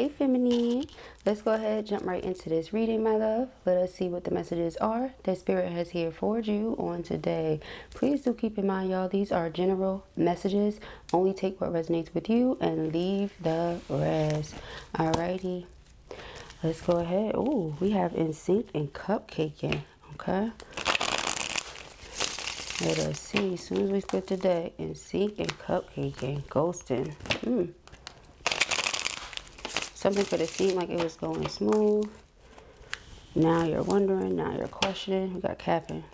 Hey feminine, let's go ahead, jump right into this reading, my love. Let us see what the messages are that Spirit has here for you on today. Please do keep in mind, y'all, these are general messages. Only take what resonates with you and leave the rest. Alrighty, let's go ahead. Ooh, we have in sync and cupcaking. Okay, let us see. As soon as we split today, in sync and cupcaking, ghosting. Something could have seemed like it was going smooth. Now you're wondering, now you're questioning. We got capping.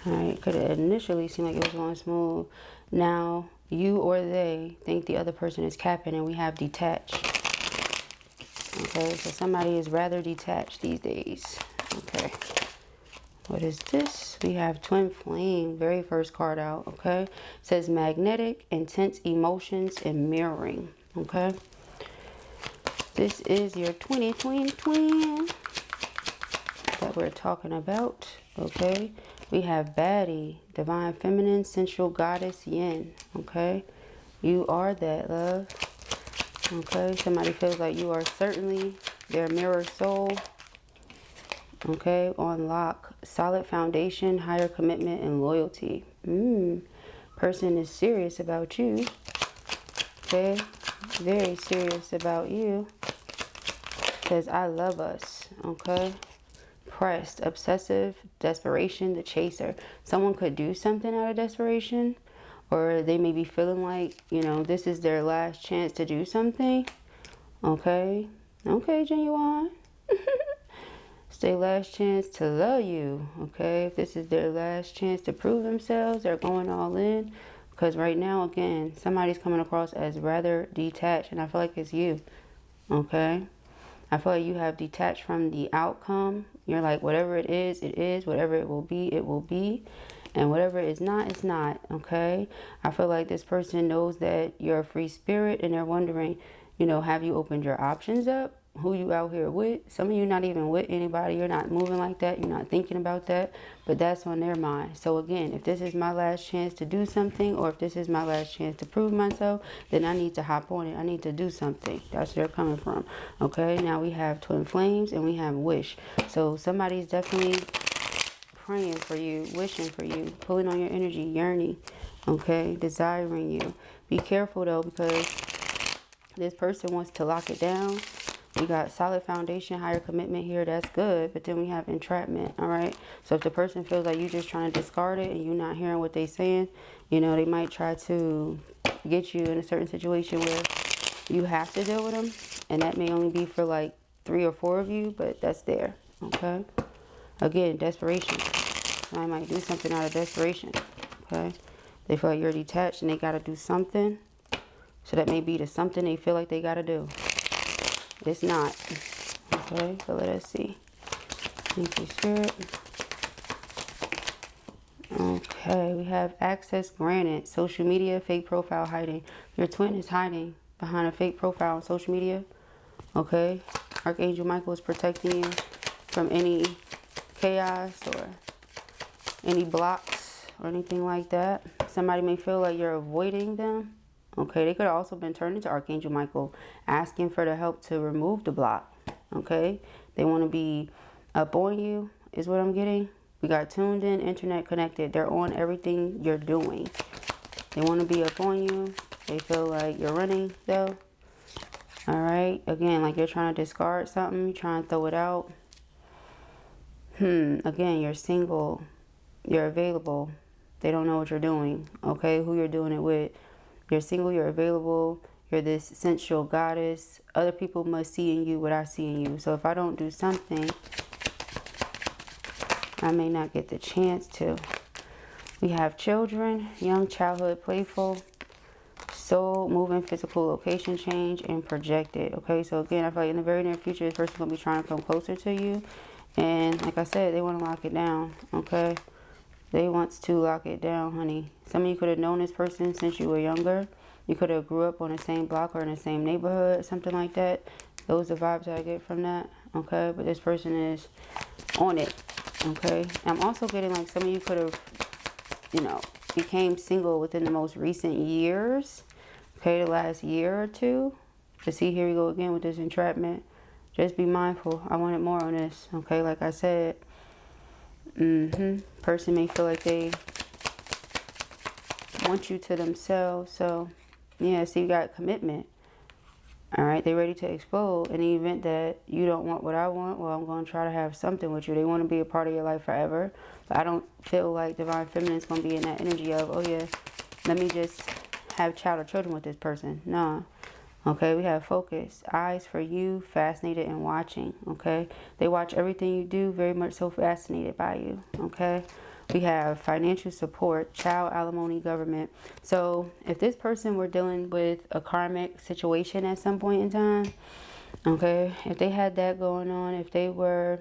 Alright, could have initially seemed like it was going smooth. Now you or they think the other person is capping, and we have detached. Okay, so somebody is rather detached these days. Okay. What is this? We have twin flame, very first card out, okay? It says magnetic, intense emotions, and mirroring, okay? This is your twin that we're talking about, okay? We have baddie, divine feminine, sensual goddess, yin, okay? You are that, love, okay? Somebody feels like you are certainly their mirror soul. Okay, on lock, solid foundation, higher commitment, and loyalty. Person is serious about you. Okay, very serious about you. Says, I love us. Okay, pressed, obsessive, desperation, the chaser. Someone could do something out of desperation, or they may be feeling like, you know, this is their last chance to do something. Okay, okay, genuine. It's their last chance to love you, okay? If this is their last chance to prove themselves, they're going all in. Because right now, again, somebody's coming across as rather detached, and I feel like it's you, okay? I feel like you have detached from the outcome. You're like, whatever it is, it is. Whatever it will be, it will be. And whatever is not, it's not, okay? I feel like this person knows that you're a free spirit, and they're wondering, you know, have you opened your options up? Who you out here with? Some of you not even with anybody. You're not moving like that. You're not thinking about that. But that's on their mind. So again, if this is my last chance to do something, or if this is my last chance to prove myself, then I need to hop on it. I need to do something. That's where they're coming from. Okay, now we have twin flames and we have wish. So somebody's definitely praying for you, wishing for you, pulling on your energy, yearning, okay, desiring you. Be careful though, because this person wants to lock it down. We got solid foundation, higher commitment here. That's good. But then we have entrapment. All right. So if the person feels like you're just trying to discard it and you're not hearing what they're saying, you know, they might try to get you in a certain situation where you have to deal with them. And that may only be for like 3 or 4 of you, but that's there. Okay. Again, desperation. So I might do something out of desperation. Okay. They feel like you're detached and they got to do something. So that may be the something they feel like they got to do. It's not. Okay, so let us see. Thank you, Spirit. Okay, we have access granted. Social media, fake profile hiding. Your twin is hiding behind a fake profile on social media. Okay, Archangel Michael is protecting you from any chaos or any blocks or anything like that. Somebody may feel like you're avoiding them. Okay, they could have also been turned into Archangel Michael, asking for the help to remove the block. Okay, they want to be up on you, is what I'm getting. We got tuned in, internet connected. They're on everything you're doing. They want to be up on you. They feel like you're running, though. All right, again, like you're trying to discard something, you're trying to throw it out. Again, you're single, you're available. They don't know what you're doing. Okay, who you're doing it with. You're single, you're available, you're this sensual goddess. Other people must see in you what I see in you. So if I don't do something, I may not get the chance to. We have children, young childhood, playful, soul, moving, physical, location change, and projected. Okay, so again, I feel like in the very near future, this person's going to be trying to come closer to you. And like I said, they want to lock it down, okay? They want to lock it down, honey. Some of you could have known this person since you were younger. You could have grew up on the same block or in the same neighborhood, something like that. Those are the vibes I get from that, okay? But this person is on it, okay? I'm also getting like some of you could have, you know, became single within the most recent years, Okay, the last year or two. To see, here we go again with this entrapment. Just be mindful. I wanted more on this. Okay, like I said. Person may feel like they want you to themselves. So, yeah, see, you got commitment. All right, they ready to explode. In the event that you don't want what I want, well, I'm going to try to have something with you. They want to be a part of your life forever. But I don't feel like Divine Feminine is going to be in that energy of, oh, yeah, let me just have child or children with this person. No. Okay, we have focus. Eyes for you, fascinated and watching. Okay, they watch everything you do, very much so fascinated by you. Okay, we have financial support, child alimony, government. So if this person were dealing with a karmic situation at some point in time, okay, if they had that going on, if they were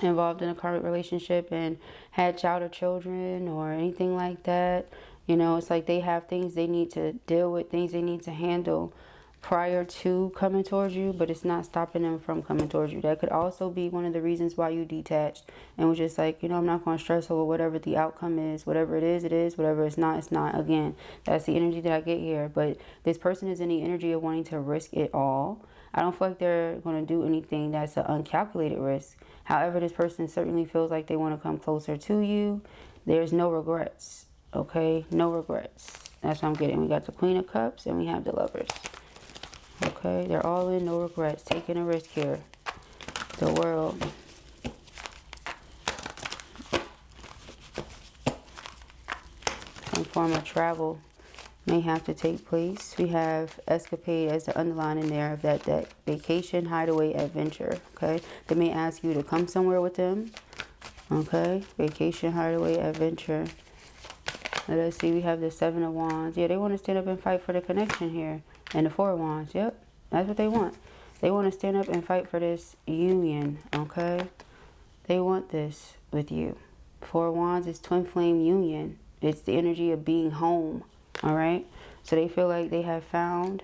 involved in a karmic relationship and had child or children or anything like that, you know, it's like they have things they need to deal with, things they need to handle prior to coming towards you, but it's not stopping them from coming towards you. That could also be one of the reasons why you detached and was just like, you know, I'm not going to stress over whatever the outcome is. Whatever it is, it is. Whatever it's not, it's not. Again, that's the energy that I get here. But this person is in the energy of wanting to risk it all. I don't feel like they're going to do anything that's an uncalculated risk. However, this person certainly feels like they want to come closer to you. There's no regrets. Okay? No regrets. That's what I'm getting. We got the Queen of Cups and we have the Lovers. Okay, they're all in, no regrets, taking a risk here. The World. Some form of travel may have to take place. We have escapade as the underlining there of that deck. Vacation, hideaway, adventure. Okay, they may ask you to come somewhere with them. Okay, vacation, hideaway, adventure. Let us see, we have the Seven of Wands. Yeah, they want to stand up and fight for the connection here. And the Four of Wands, yep, that's what they want. They want to stand up and fight for this union, okay? They want this with you. Four of Wands is twin flame union. It's the energy of being home, all right? So they feel like they have found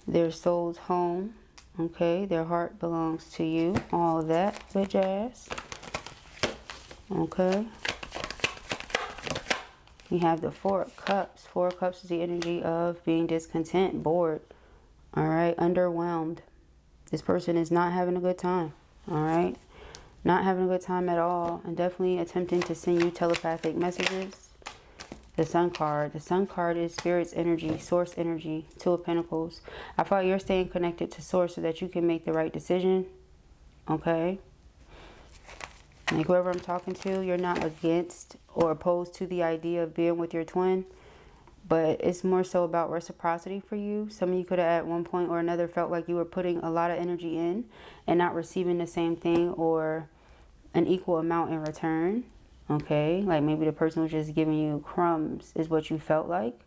their soul's home, okay? Their heart belongs to you, all of that good jazz, okay? We have the Four of Cups. Four of Cups is the energy of being discontent, bored, all right, underwhelmed. This person is not having a good time, all right? Not having a good time at all, and definitely attempting to send you telepathic messages. The Sun card. The Sun card is Spirit's energy, Source energy, Two of Pentacles. I feel like you're staying connected to Source so that you can make the right decision, okay? Like whoever I'm talking to, you're not against or opposed to the idea of being with your twin, but it's more so about reciprocity for you. Some of you could have at one point or another felt like you were putting a lot of energy in and not receiving the same thing or an equal amount in return. Okay, like maybe the person was just giving you crumbs is what you felt like,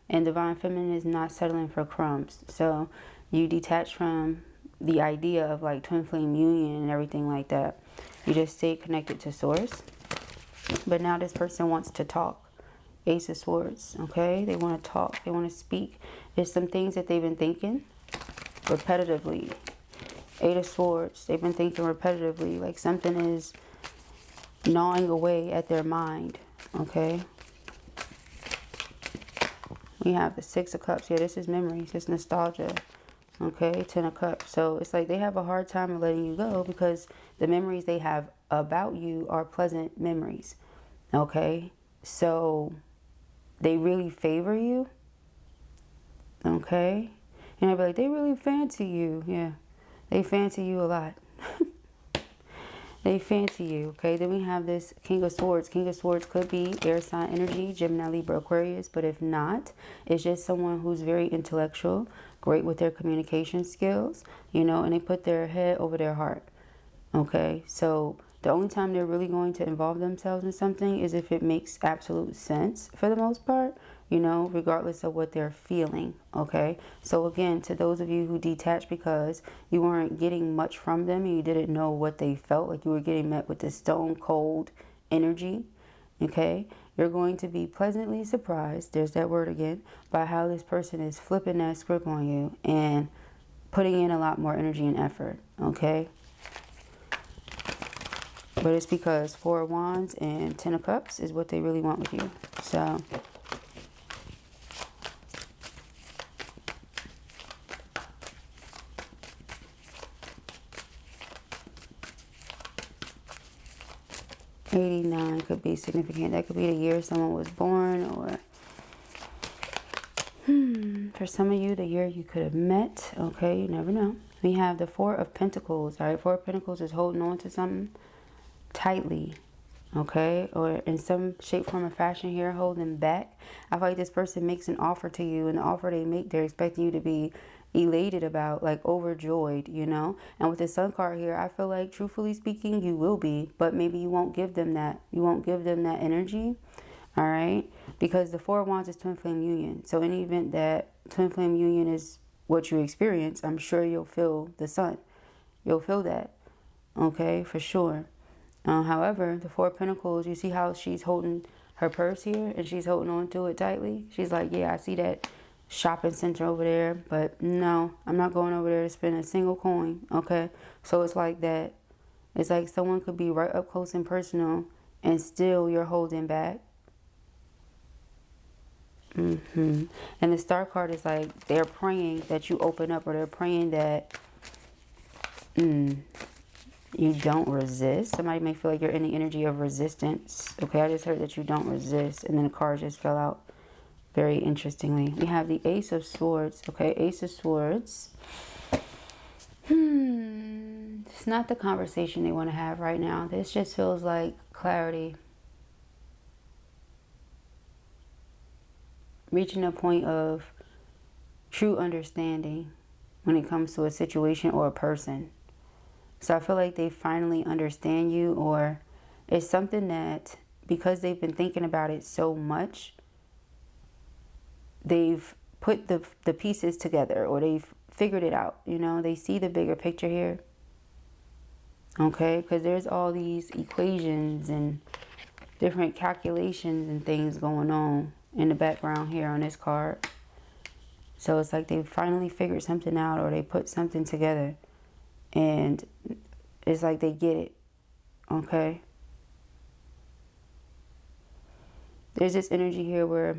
and Divine Feminine is not settling for crumbs. So you detach from the idea of like twin flame union and everything like that. You just stay connected to Source. But now this person wants to talk. Ace of Swords, okay? They want to talk. They want to speak. There's some things that they've been thinking repetitively. Eight of Swords, they've been thinking repetitively. Like something is gnawing away at their mind, okay? We have the Six of Cups. Yeah, this is memories. It's nostalgia. Okay, Ten of Cups. So it's like they have a hard time of letting you go because the memories they have about you are pleasant memories. Okay, so they really favor you. Okay, and I'd be like, they really fancy you. Yeah, they fancy you a lot. They fancy you, okay? Then we have this King of Swords. King of Swords could be air sign energy, Gemini, Libra, Aquarius. But if not, it's just someone who's very intellectual, great with their communication skills, you know, and they put their head over their heart, okay? So the only time they're really going to involve themselves in something is if it makes absolute sense for the most part, you know, regardless of what they're feeling, okay? So again, to those of you who detached because you weren't getting much from them and you didn't know what they felt, like you were getting met with this stone cold energy, okay? You're going to be pleasantly surprised, there's that word again, by how this person is flipping that script on you and putting in a lot more energy and effort, okay? But it's because Four of Wands and Ten of Cups is what they really want with you. So 89 could be significant. That could be the year someone was born, or for some of you, the year you could have met. Okay, you never know. We have the Four of Pentacles. All right, Four of Pentacles is holding on to something tightly. Okay, or in some shape, form, or fashion here, holding back. I feel like this person makes an offer to you, and the offer they make, they're expecting you to be elated about, like overjoyed, you know. And with the Sun card here, I feel like, truthfully speaking, you will be, but maybe you won't give them that. You won't give them that energy. All right, because the Four of Wands is twin flame union. So in the event that twin flame union is what you experience, I'm sure you'll feel the Sun. You'll feel that. Okay, for sure. However, the Four of Pentacles, you see how she's holding her purse here and she's holding on to it tightly. She's like, yeah, I see that shopping center over there, but no, I'm not going over there to spend a single coin. Okay, so it's like that. It's like someone could be right up close and personal and still you're holding back. And the Star card is like they're praying that you open up, or they're praying that you don't resist. Somebody may feel like you're in the energy of resistance. Okay, I just heard that you don't resist, and then the card just fell out very interestingly. We have the Ace of Swords. Okay, Ace of Swords. It's not the conversation they want to have right now. This just feels like clarity. Reaching a point of true understanding when it comes to a situation or a person. So I feel like they finally understand you, or it's something that, because they've been thinking about it so much, they've put the pieces together, or they've figured it out. You know, they see the bigger picture here. Okay, because there's all these equations and different calculations and things going on in the background here on this card. So it's like they finally figured something out, or they put something together, and it's like they get it. Okay, there's this energy here where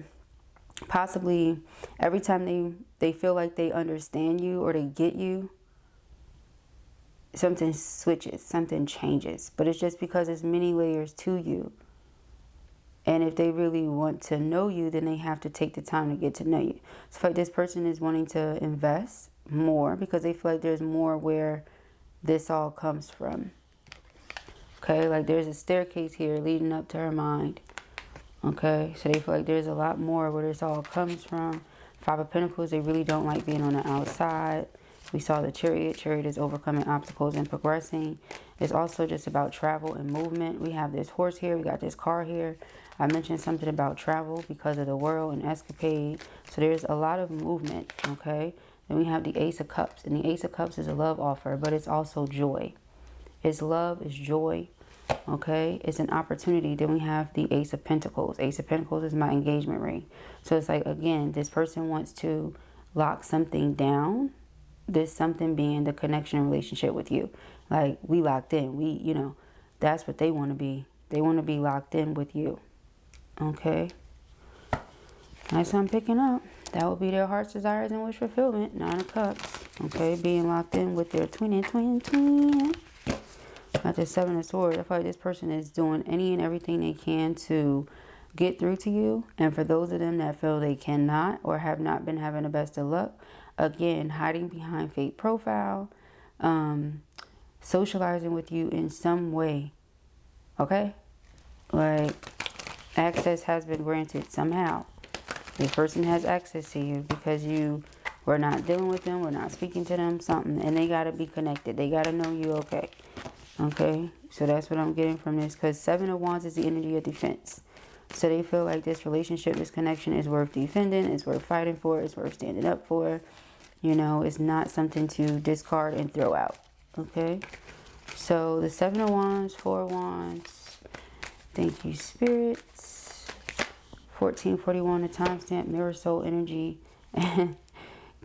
possibly every time they feel like they understand you or they get you, something switches, something changes, but it's just because there's many layers to you. And if they really want to know you, then they have to take the time to get to know you. So like this person is wanting to invest more because they feel like there's more where this all comes from. Okay, like there's a staircase here leading up to her mind. Okay, so they feel like there's a lot more where this all comes from. Five of Pentacles, they really don't like being on the outside. We saw the Chariot. Chariot is overcoming obstacles and progressing. It's also just about travel and movement. We have this horse here. We got this car here. I mentioned something about travel because of the world and escapade. So there's a lot of movement, okay? Then we have the Ace of Cups. And the Ace of Cups is a love offer, but it's also joy. It's love, it's joy, okay? It's an opportunity. Then we have the Ace of Pentacles. Ace of Pentacles is my engagement ring. So it's like, again, this person wants to lock something down. This something being the connection and relationship with you. Like, we locked in. We, you know, that's what they want to be. They want to be locked in with you. Okay. That's what I'm picking up. That would be their heart's desires and wish fulfillment. Nine of Cups. Okay. Being locked in with their twin. Got the Seven of Swords. I feel like this person is doing any and everything they can to get through to you. And for those of them that feel they cannot or have not been having the best of luck, again, hiding behind fake profile, socializing with you in some way. Okay? Like, access has been granted somehow. This person has access to you because you were not dealing with them, we're not speaking to them, something. And they got to be connected. They got to know you okay. Okay? So that's what I'm getting from this. Because Seven of Wands is the energy of defense. So they feel like this relationship, this connection is worth defending, it's worth fighting for, it's worth standing up for. You know, it's not something to discard and throw out. Okay? So the Seven of Wands, Four of Wands. Thank you, spirits. 1441, the timestamp, mirror soul energy. And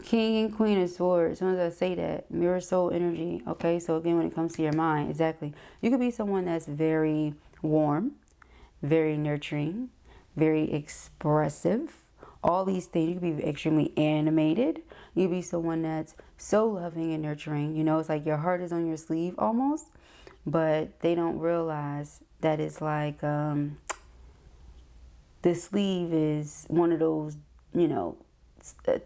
King and Queen of Swords. As soon as I say that, mirror soul energy. Okay, so again, when it comes to your mind, exactly. You could be someone that's very warm, very nurturing, very expressive. All these things. You could be extremely animated. You could be someone that's so loving and nurturing. You know, it's like your heart is on your sleeve almost. but they don't realize that it's like the sleeve is one of those, you know,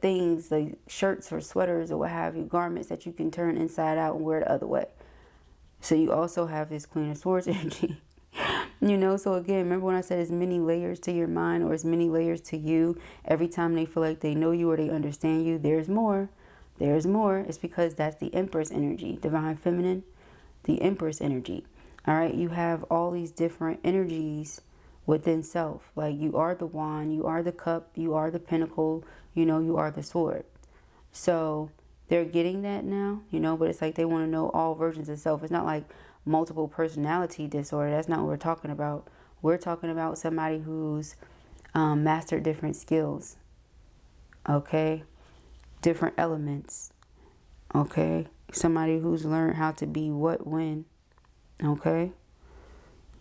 things like shirts or sweaters or what have you, garments that you can turn inside out and wear the other way. So you also have this Queen of Swords energy. You know, so again, remember when I said it's many layers to your mind, or it's many layers to you. Every time they feel like they know you or they understand you, there's more. There's more. It's because that's the Empress energy, Divine Feminine, the Empress energy. All right, you have all these different energies within self. Like you are the wand, you are the cup, you are the pentacle, you know, you are the sword. So they're getting that now, you know, but it's like they want to know all versions of self. It's not like multiple personality disorder. That's not what we're talking about. We're talking about somebody who's mastered different skills, okay, different elements, okay, somebody who's learned how to be what, when, okay.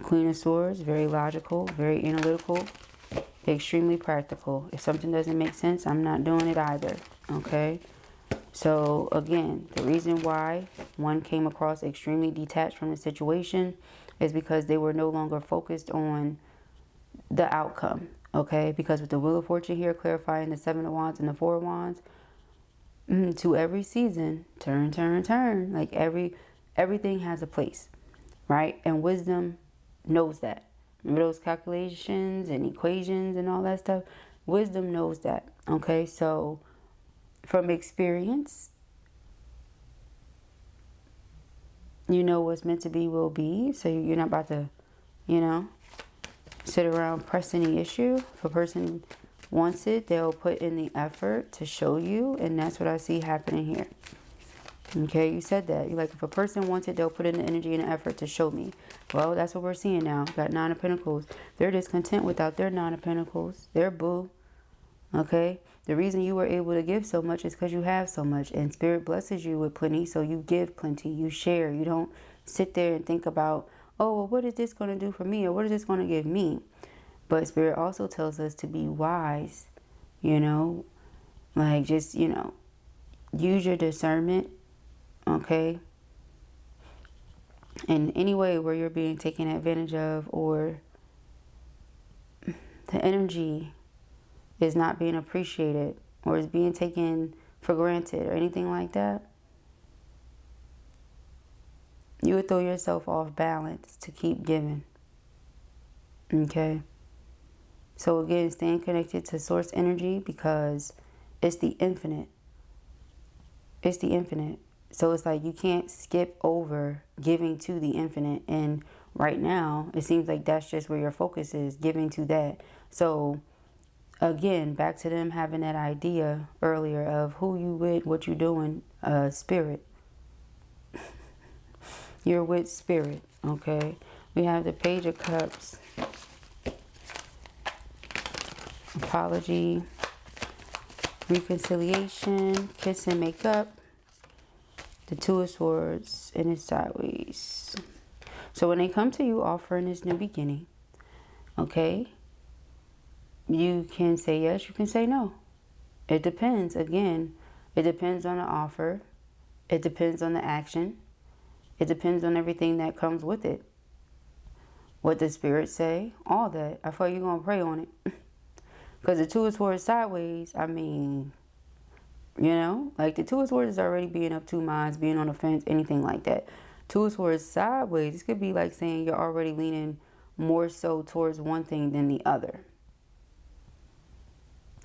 Queen of Swords, very logical, very analytical, extremely practical. If something doesn't make sense, I'm not doing it either, okay. So again, the reason why one came across extremely detached from the situation is because they were no longer focused on the outcome, okay? Because with the Wheel of Fortune here clarifying the Seven of Wands and the Four of Wands, to every season, turn, turn, turn. Like everything has a place, right? And wisdom knows that. Remember those calculations and equations and all that stuff? Wisdom knows that, okay? So from experience, you know what's meant to be will be. So you're not about to, you know, sit around pressing the issue. If a person wants it, they'll put in the effort to show you. And that's what I see happening here. Okay, you said that. You're like, if a person wants it, they'll put in the energy and the effort to show me. Well, that's what we're seeing now. Got Nine of Pentacles. They're discontent without their Nine of Pentacles. They're boo. Okay, the reason you were able to give so much is because you have so much, and Spirit blesses you with plenty, so you give plenty, you share. You don't sit there and think about, oh, well, what is this going to do for me, or what is this going to give me? But Spirit also tells us to be wise, you know, like just, you know, use your discernment, okay, in any way where you're being taken advantage of, or the energy is not being appreciated or is being taken for granted or anything like that, you would throw yourself off balance to keep giving. Okay? So again, staying connected to source energy because it's the infinite. It's the infinite. So it's like you can't skip over giving to the infinite. And right now, it seems like that's just where your focus is, giving to that. So again, back to them having that idea earlier of who you with, what you doing, Spirit. You're with Spirit, okay? We have the Page of Cups. Apology. Reconciliation. Kiss and make up. The Two of Swords, and it's sideways. So when they come to you offering this new beginning, okay? You can say yes, you can say no. It depends. Again, it depends on the offer. It depends on the action. It depends on everything that comes with it. What the Spirit say, all that. I feel you're going to pray on it. Because the Two of Swords sideways, I mean, you know, like the Two of Swords is already being of two minds, being on the fence, anything like that. Two of Swords sideways, this could be like saying you're already leaning more so towards one thing than the other.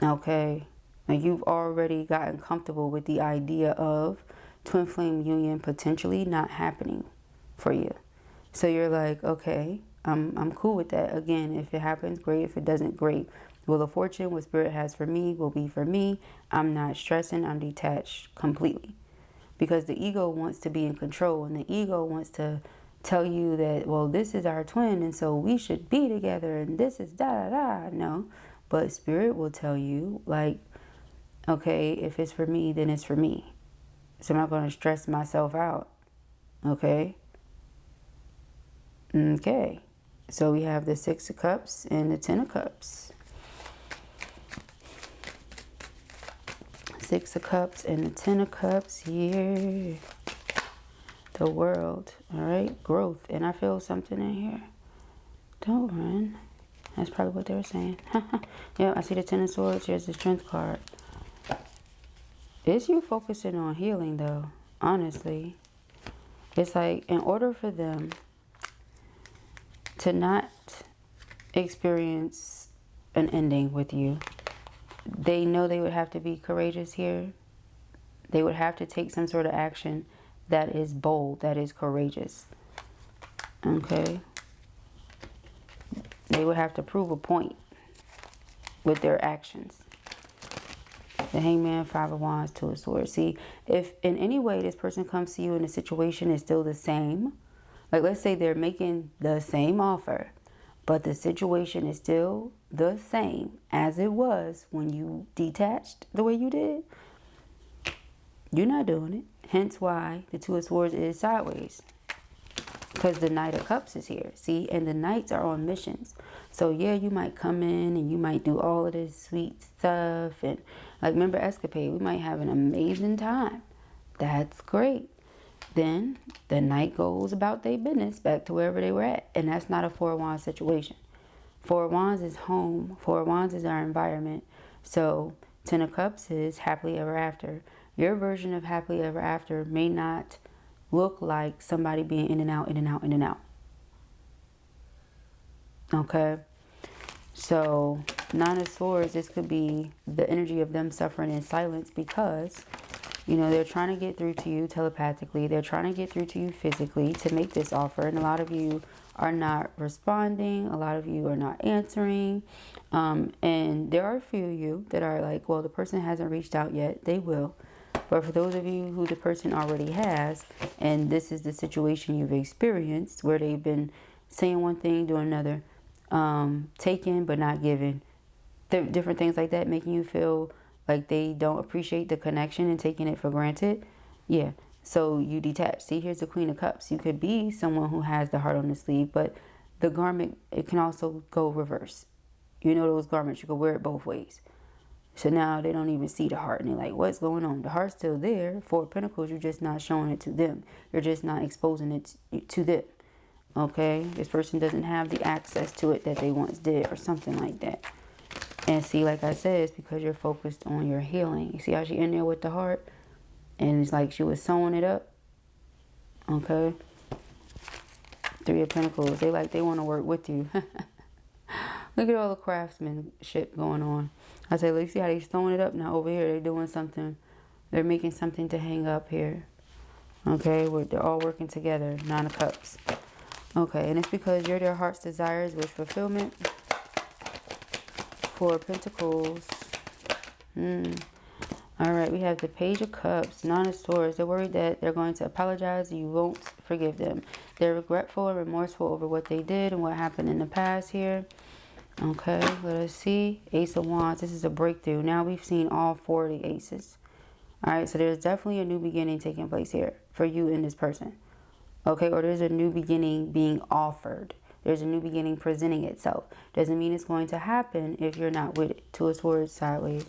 Okay, like you've already gotten comfortable with the idea of twin flame union potentially not happening for you. So you're like, okay, I'm cool with that. Again, if it happens, great. If it doesn't, great. Wheel of Fortune, what Spirit has for me will be for me. I'm not stressing. I'm detached completely. Because the ego wants to be in control, and the ego wants to tell you that, well, this is our twin, and so we should be together, and this is da-da-da. No. But Spirit will tell you, like, okay, if it's for me, then it's for me. So I'm not going to stress myself out. Okay? Okay. So we have the Six of Cups and the Ten of Cups. Six of Cups and the Ten of Cups here. The World. All right. Growth. And I feel something in here. Don't run. That's probably what they were saying. Yeah, I see the Ten of Swords. Here's the Strength card. It's you focusing on healing, though. Honestly. It's like, in order for them to not experience an ending with you, they know they would have to be courageous here. They would have to take some sort of action that is bold, that is courageous. Okay? They would have to prove a point with their actions. The Hangman, Five of Wands, Two of Swords. See, if in any way this person comes to you and the situation is still the same, like let's say they're making the same offer, but the situation is still the same as it was when you detached the way you did, you're not doing it. Hence why the Two of Swords is sideways. Because the Knight of Cups is here. See, and the Knights are on missions. So yeah, you might come in and you might do all of this sweet stuff. And like, remember Escapade, we might have an amazing time. That's great. Then the Knight goes about their business back to wherever they were at. And that's not a Four of Wands situation. Four of Wands is home. Four of Wands is our environment. So Ten of Cups is happily ever after. Your version of happily ever after may not look like somebody being in and out, in and out, in and out. Okay? So, Nine of Swords, this could be the energy of them suffering in silence because, you know, they're trying to get through to you telepathically. They're trying to get through to you physically to make this offer. And a lot of you are not responding. A lot of you are not answering. And there are a few of you that are like, well, the person hasn't reached out yet. They will. But for those of you who the person already has, and this is the situation you've experienced where they've been saying one thing, doing another, taking but not giving, different things like that, making you feel like they don't appreciate the connection and taking it for granted. Yeah, so you detach. See, here's the Queen of Cups. You could be someone who has the heart on the sleeve, but the garment, it can also go reverse. You know those garments, you can wear it both ways. So now they don't even see the heart and they're like, what's going on? The heart's still there. Four of Pentacles, you're just not showing it to them. You're just not exposing it to them. Okay? This person doesn't have the access to it that they once did or something like that. And see, like I said, it's because you're focused on your healing. You see how she in there with the heart? And it's like she was sewing it up. Okay? Three of Pentacles. They want to work with you. Look at all the craftsmanship going on. I say, look, see how they're throwing it up now over here. They're doing something. They're making something to hang up here. Okay, they're all working together. Nine of Cups. Okay, and it's because you're their heart's desires, wish fulfillment. Four of Pentacles. All right, we have the Page of Cups. Nine of Swords. They're worried that they're going to apologize. You won't forgive them. They're regretful and remorseful over what they did and what happened in the past here. Okay, let us see. Ace of Wands. This is a breakthrough. Now we've seen all four of the aces. All right, so there's definitely a new beginning taking place here for you and this person. Okay, or there's a new beginning being offered. There's a new beginning presenting itself. Doesn't mean it's going to happen if you're not with it. Two of Swords sideways.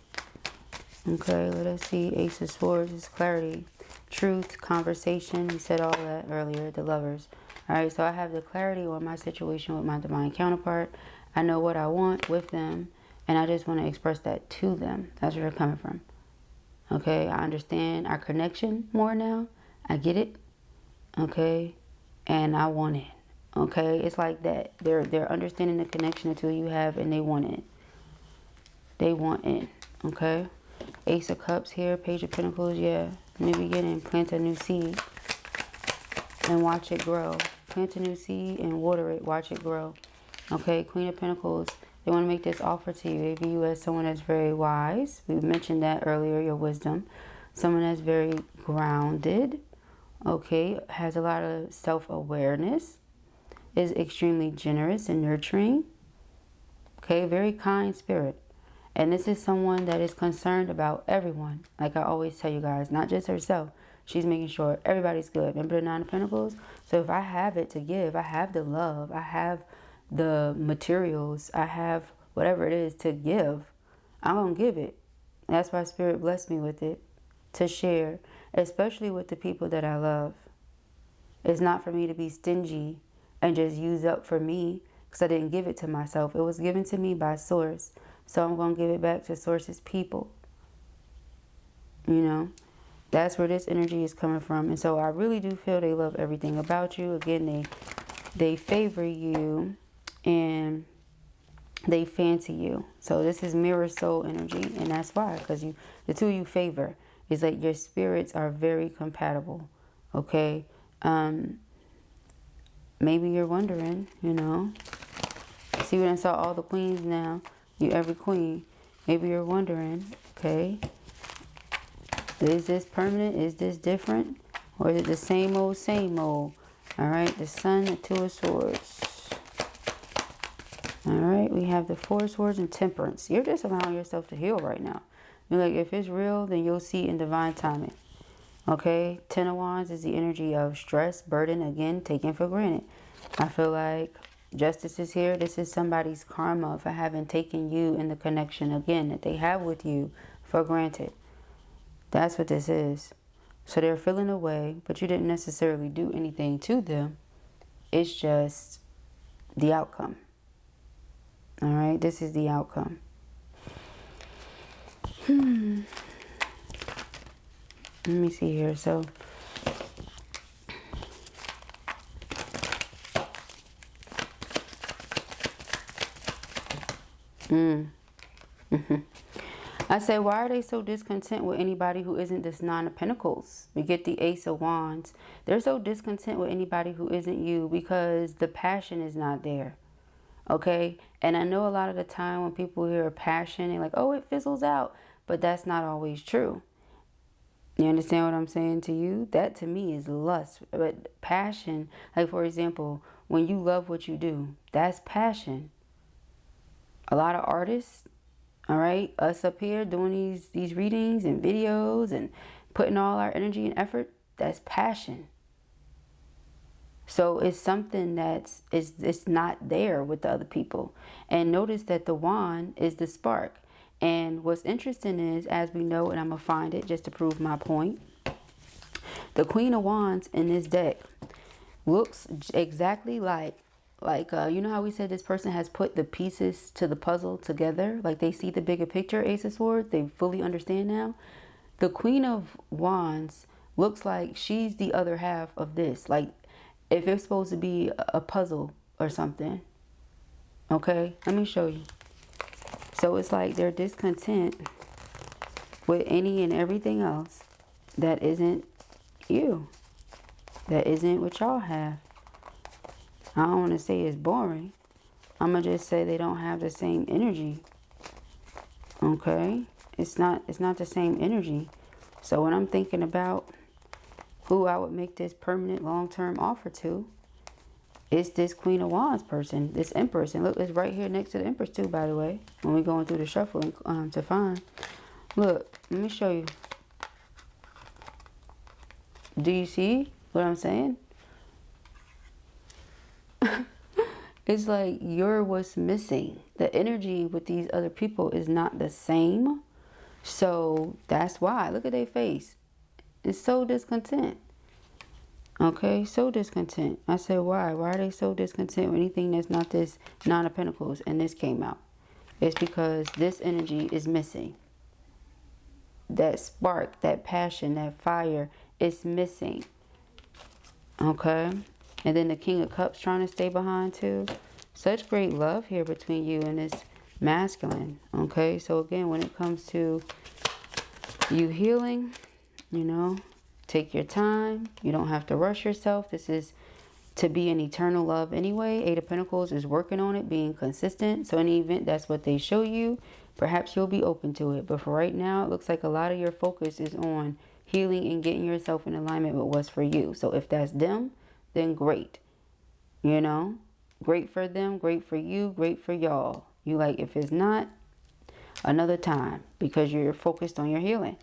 Okay, let us see. Ace of Swords is clarity, truth, conversation. We said all that earlier, the Lovers. All right, so I have the clarity on my situation with my divine counterpart. I know what I want with them, and I just want to express that to them. That's where they're coming from. Okay, I understand our connection more now. I get it. Okay, and I want it. Okay, it's like that. They're understanding the connection the two of you have, and they want it. They want it. Okay, Ace of Cups here, Page of Pentacles. Yeah, new beginning. Plant a new seed and watch it grow. Plant a new seed and water it. Watch it grow. Okay, Queen of Pentacles. They want to make this offer to you. They view you as someone that's very wise. We mentioned that earlier, your wisdom. Someone that's very grounded. Okay, has a lot of self-awareness. Is extremely generous and nurturing. Okay, very kind spirit. And this is someone that is concerned about everyone. Like I always tell you guys, not just herself. She's making sure everybody's good. Remember the Nine of Pentacles? So if I have it to give, I have the love, I have the materials, I have whatever it is to give, I'm going to give it. That's why Spirit blessed me with it to share, especially with the people that I love. It's not for me to be stingy and just use up for me, because I didn't give it to myself. It was given to me by Source. So I'm going to give it back to Source's people. You know, that's where this energy is coming from. And so I really do feel they love everything about you. Again, they favor you and they fancy you. So this is mirror soul energy, and that's why, because the two you favor is like your spirits are very compatible. Okay. Maybe you're wondering, you know, see when I saw all the queens now, you every queen. Maybe you're wondering, okay, is this permanent? Is this different? Or is it the same old, same old? All right, the Sun, the Two of Swords. All right, we have the Four of Swords and Temperance. You're just allowing yourself to heal right now. You're like, if it's real, then you'll see in divine timing. Okay, Ten of Wands is the energy of stress, burden, again, taken for granted. I feel like justice is here. This is somebody's karma for having taken you in the connection, again, that they have with you for granted. That's what this is. So they're feeling away, but you didn't necessarily do anything to them. It's just the outcome. All right, this is the outcome. Let me see here. So I say, why are they so discontent with anybody who isn't this Nine of Pentacles? We get the Ace of Wands. They're so discontent with anybody who isn't you because the passion is not there. Okay? And I know a lot of the time when people hear passion, they're like, oh, it fizzles out. But that's not always true. You understand what I'm saying to you? That to me is lust. But passion, like for example, when you love what you do, that's passion. A lot of artists, all right, us up here doing these readings and videos and putting all our energy and effort, that's passion. So it's something that's it's not there with the other people. And notice that the wand is the spark. And what's interesting is, as we know, and I'm going to find it just to prove my point, the Queen of Wands in this deck looks exactly like you know how we said this person has put the pieces to the puzzle together? Like they see the bigger picture, Ace of Swords. They fully understand now. The Queen of Wands looks like she's the other half of this. Like if it's supposed to be a puzzle or something. Okay, let me show you. So it's like they're discontent with any and everything else that isn't you. That isn't what y'all have. I don't want to say it's boring. I'm going to just say they don't have the same energy. Okay? It's not the same energy. So when I'm thinking about who I would make this permanent long-term offer to, it's this Queen of Wands person, this Empress. And look, it's right here next to the Empress too, by the way, when we're going through the shuffling to find. Look, let me show you. Do you see what I'm saying? It's like you're what's missing. The energy with these other people is not the same. So that's why. Look at their face. It's so discontent. Okay, so discontent. I said, why? Why are they so discontent with anything that's not this Nine of Pentacles? And this came out. It's because this energy is missing. That spark, that passion, that fire is missing. Okay. And then the King of Cups trying to stay behind too. Such great love here between you and this masculine. Okay. So again, when it comes to you healing, you know, take your time. You don't have to rush yourself. This is to be an eternal love anyway. Eight of Pentacles is working on it, being consistent. So in the event that's what they show you, perhaps you'll be open to it. But for right now, it looks like a lot of your focus is on healing and getting yourself in alignment with what's for you. So if that's them, then great. You know, great for them, great for you, great for y'all. You like, if it's not, another time, because you're focused on your healing.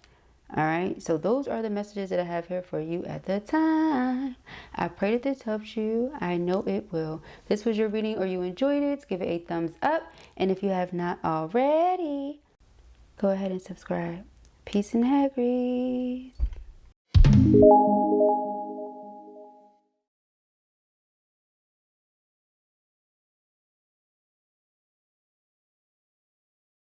All right, so those are the messages that I have here for you at the time. I pray that this helps you. I know it will. This was your reading or you enjoyed it, give it a thumbs up. And if you have not already, go ahead and subscribe. Peace and ARIES.